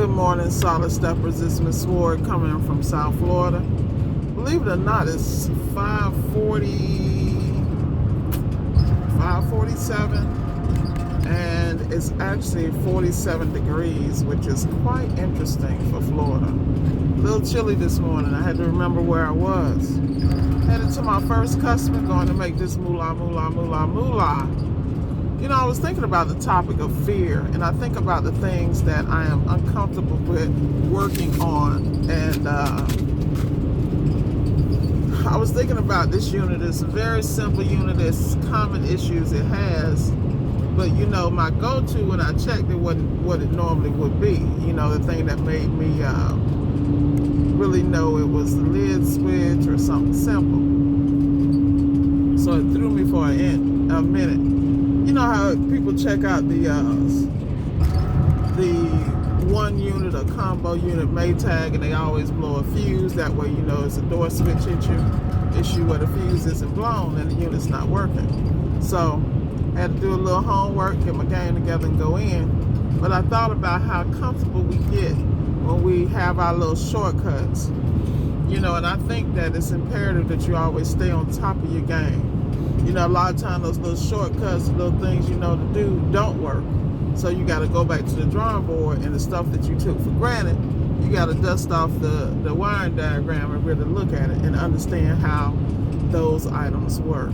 Good morning, Solid Steppers. It's Miss Ward coming in from South Florida. Believe it or not, it's 5:47, and it's actually 47 degrees, which is quite interesting for Florida. A little chilly this morning. I had to remember where I was. Headed to my first customer, going to make this moolah, moolah, moolah, moolah. You know, I was thinking about the topic of fear, and I think about the things that I am uncomfortable with working on. And I was thinking about this unit. It's a very simple unit. It's common issues it has. But, you know, my go-to when I checked it wasn't what it normally would be. You know, the thing that made me really know it was the lid switch or something simple. So it threw me for a minute. You know how people check out the one unit or combo unit Maytag, and they always blow a fuse. That way, you know, it's a door switch issue where the fuse isn't blown and the unit's not working. So I had to do a little homework, get my game together and go in. But I thought about how comfortable we get when we have our little shortcuts. You know, and I think that it's imperative that you always stay on top of your game. You know, a lot of times those little shortcuts, little things you know to do don't work. So you got to go back to the drawing board, and the stuff that you took for granted, you got to dust off the wiring diagram and really look at it and understand how those items work.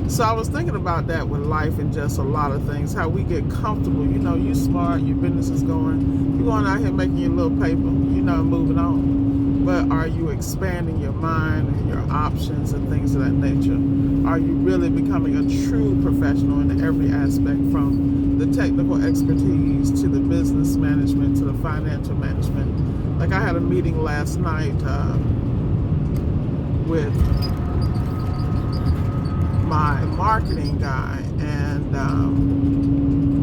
So I was thinking about that with life and just a lot of things, how we get comfortable. You know, you smart, your business is going, you're going out here making your little paper, you know, moving on. But are you expanding your mind and your options and things of that nature? Are you really becoming a true professional in every aspect, from the technical expertise to the business management to the financial management? Like I had a meeting last night with my marketing guy, and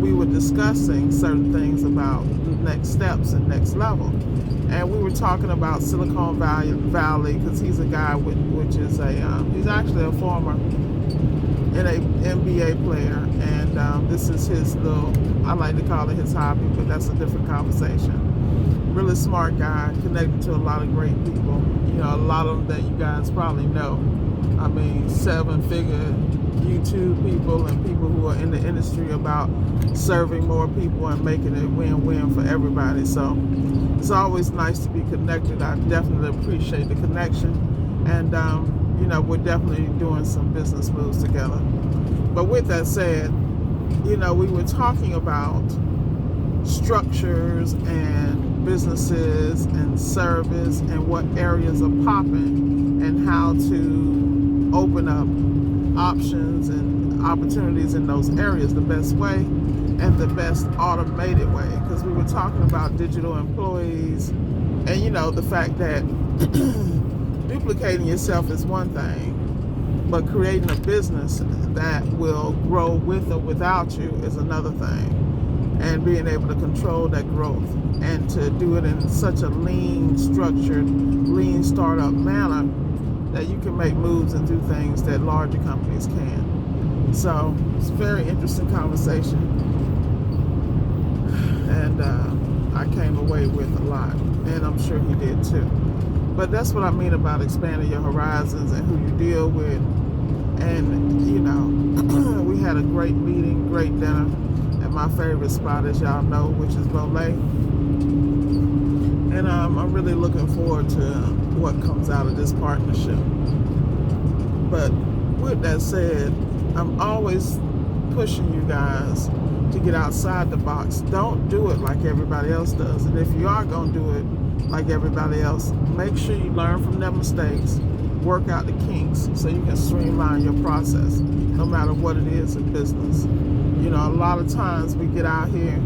we were discussing certain things about next steps and next level. And we were talking about Silicon Valley, because he's a guy which is he's actually a former NBA player, and this is his little, I like to call it his hobby, but that's a different conversation. Really smart guy, connected to a lot of great people. You know, a lot of them that you guys probably know. I mean, 7-figure YouTube people and people who are in the industry about serving more people and making it win-win for everybody. So it's always nice to be connected. I definitely appreciate the connection. And, you know, we're definitely doing some business moves together. But with that said, you know, we were talking about structures and businesses and service and what areas are popping and how to open up options and opportunities in those areas the best way and the best automated way. Because we were talking about digital employees, and you know, the fact that duplicating yourself is one thing, but creating a business that will grow with or without you is another thing. And being able to control that growth and to do it in such a lean, structured, lean startup manner that you can make moves and do things that larger companies can. So it's a very interesting conversation, and I came away with a lot, and I'm sure he did too. But that's what I mean about expanding your horizons and who you deal with. And you know, we had a great meeting, great dinner at my favorite spot, as y'all know, which is Bolé. And I'm really looking forward to what comes out of this partnership. But with that said, I'm always pushing you guys to get outside the box. Don't do it like everybody else does. And if you are going to do it like everybody else, make sure you learn from their mistakes, work out the kinks so you can streamline your process, no matter what it is in business. You know, a lot of times we get out here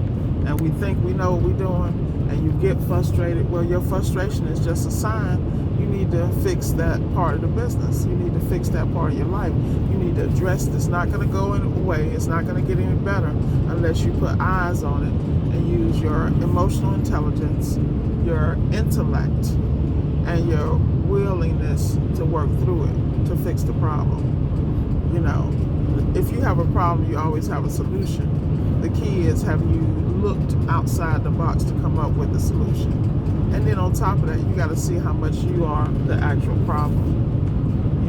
and we think we know what we're doing, and you get frustrated. Well, your frustration is just a sign you need to fix that part of the business. You need to fix that part of your life. You need to address it. It's not going to go away. It's not going to get any better unless you put eyes on it and use your emotional intelligence, your intellect, and your willingness to work through it to fix the problem. You know, if you have a problem, you always have a solution. The key is, have you looked outside the box to come up with a solution? And then on top of that, you got to see how much you are the actual problem.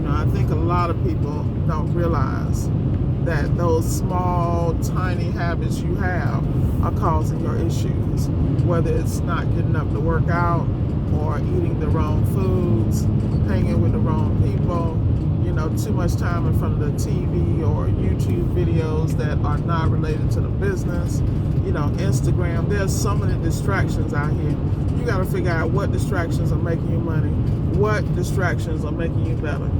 I think a lot of people don't realize that those small, tiny habits you have are causing your issues. Whether it's not getting up to work out, or eating the wrong foods, hanging with the wrong people, too much time in front of the TV or YouTube videos that are not related to the business, Instagram. There's so many distractions out here. You got to figure out what distractions are making you money, what distractions are making you better.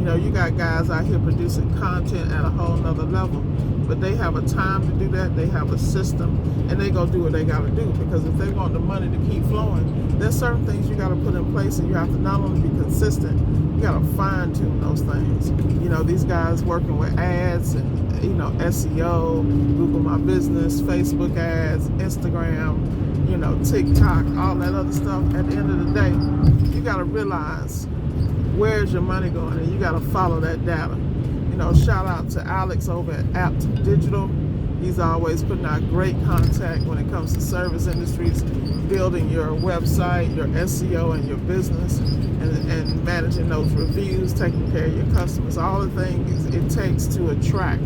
You got guys out here producing content at a whole nother level, but they have a time to do that. They have a system, and they go do what they got to do, because if they want the money to keep flowing, there's certain things you got to put in place, and you have to not only be consistent, you got to fine tune those things. These guys working with ads and, SEO, Google My Business, Facebook ads, Instagram, TikTok, all that other stuff. At the end of the day, you got to realize where's your money going, and you got to follow that data. Shout out to Alex over at Apt Digital. He's always putting out great content when it comes to service industries, building your website, your SEO, and your business, and managing those reviews, taking care of your customers, all the things it takes to attract,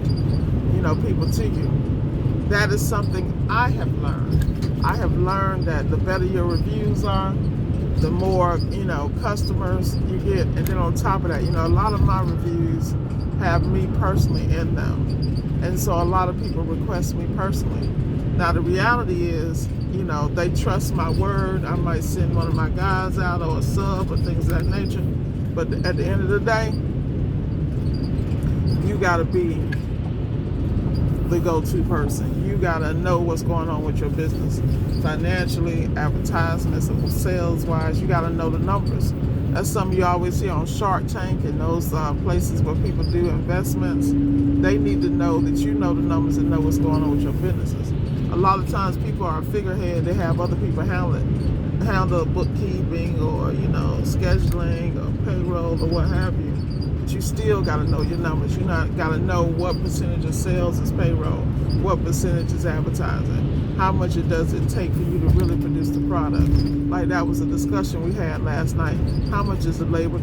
people to you. That is something I have learned. I have learned that the better your reviews are, the more, customers you get. And then on top of that, a lot of my reviews have me personally in them. And so a lot of people request me personally. Now, the reality is, they trust my word. I might send one of my guys out, or a sub, or things of that nature. But at the end of the day, you got to be the go-to person. You got to know what's going on with your business financially, advertisements, sales-wise. You got to know the numbers. That's something you always hear on Shark Tank and those places where people do investments. They need to know that you know the numbers and know what's going on with your businesses. A lot of times people are a figurehead. They have other people handle bookkeeping, or, scheduling, or payroll, or what have you. But you still got to know your numbers. You got to know what percentage of sales is payroll, what percentage is advertising, how much does it take for you to really produce the product. Like that was a discussion we had last night. How much is the labor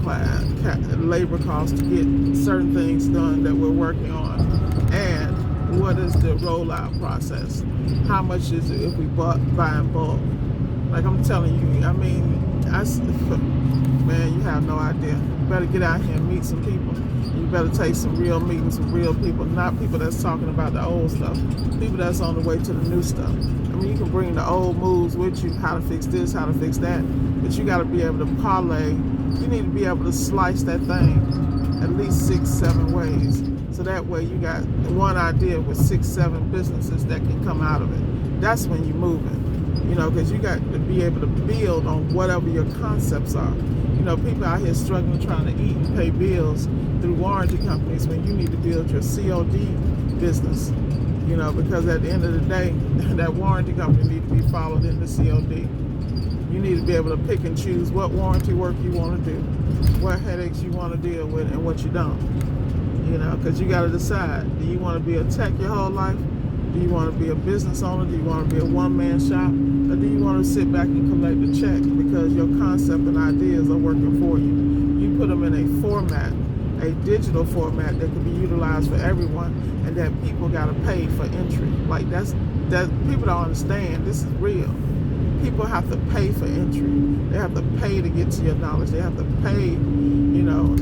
cost to get certain things done that we're working on, and what is the rollout process? How much is it if we buy in bulk? Like I'm telling you, man, you have no idea. You better get out here and meet some people. You better take some real meetings with real people, not people that's talking about the old stuff. People that's on the way to the new stuff. You can bring the old moves with you, how to fix this, how to fix that, but you got to be able to parlay. You need to be able to slice that thing at least 6-7 ways. So that way you got one idea with 6-7 businesses that can come out of it. That's when you're moving. Because you got to be able to build on whatever your concepts are. People out here struggling trying to eat and pay bills through warranty companies when you need to build your COD business. Because at the end of the day, that warranty company needs to be followed in the COD. You need to be able to pick and choose what warranty work you want to do, what headaches you want to deal with, and what you don't. Because you got to decide, do you want to be a tech your whole life? Do you want to be a business owner? Do you want to be a one-man shop? Or do you want to sit back and collect the check because your concept and ideas are working for you? You put them in a format, a digital format that can be utilized for everyone, and that people got to pay for entry. Like that people don't understand. This is real. People have to pay for entry. They have to pay to get to your knowledge. They have to pay,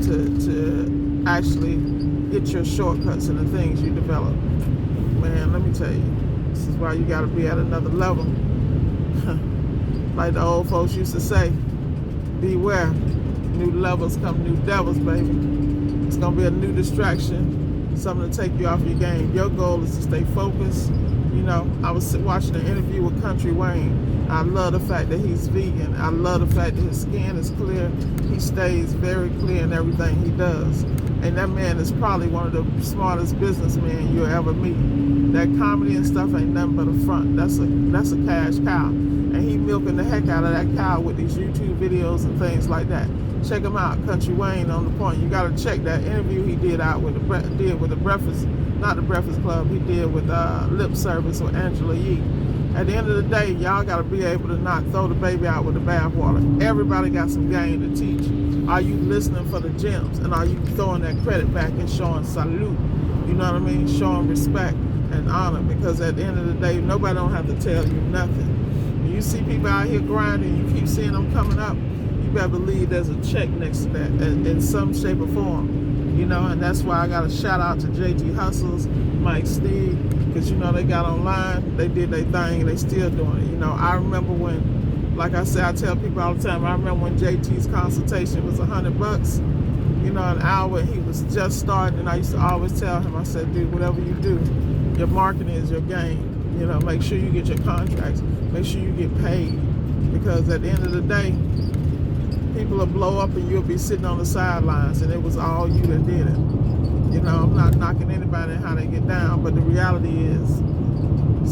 to actually get your shortcuts and the things you develop. Man, let me tell you, this is why you got to be at another level. Like the old folks used to say, beware. New levels come new devils, baby. It's going to be a new distraction, something to take you off your game. Your goal is to stay focused. I was watching an interview with Country Wayne. I love the fact that he's vegan. I love the fact that his skin is clear. He stays very clear in everything he does. And that man is probably one of the smartest businessmen you'll ever meet. That comedy and stuff ain't nothing but a front. That's a cash cow. And he milking the heck out of that cow with these YouTube videos and things like that. Check him out, Country Wayne on the Point. You got to check that interview he did with the Breakfast not the Breakfast Club, he did with Lip Service with Angela Yee. At the end of the day, y'all got to be able to not throw the baby out with the bathwater. Everybody got some game to teach. Are you listening for the gems? And are you throwing that credit back and showing salute? You know what I mean? Showing respect and honor. Because at the end of the day, nobody don't have to tell you nothing. When you see people out here grinding, you keep seeing them coming up, you better believe there's a check next to that in some shape or form. You know, and that's why I got a shout out to JT Hustles, Mike Steve, because, you know, they got online, they did their thing, and they still doing it. You know, I remember when, like I say, I tell people all the time, I remember when JT's consultation was $100, you know, an hour, he was just starting, and I used to always tell him, I said, dude, whatever you do, your marketing is your game. You know, make sure you get your contracts, make sure you get paid, because at the end of the day, people will blow up and you'll be sitting on the sidelines, and it was all you that did it. You know, I'm not knocking anybody and how they get down, but the reality is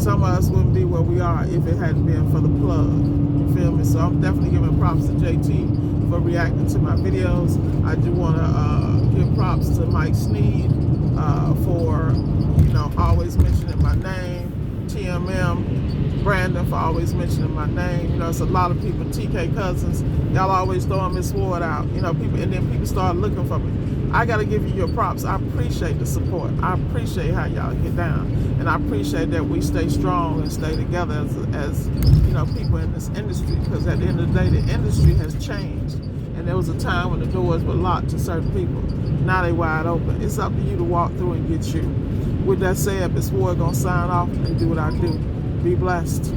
some of us wouldn't be where we are if it hadn't been for the plug. You feel me? So I'm definitely giving props to JT for reacting to my videos. I do want to give props to Mike Sneed for, you know, always mentioning my name. TMM, Brandon for always mentioning my name. You know, it's a lot of people, TK Cousins, y'all always throwing Miss Ward out. You know, people, and then people start looking for me. I got to give you your props. I appreciate the support. I appreciate how y'all get down. And I appreciate that we stay strong and stay together as you know, people in this industry. Because at the end of the day, the industry has changed. And there was a time when the doors were locked to certain people. Now they wide open. It's up to you to walk through and get you. With that said, Miss Ward gonna sign off and do what I do. Be blessed.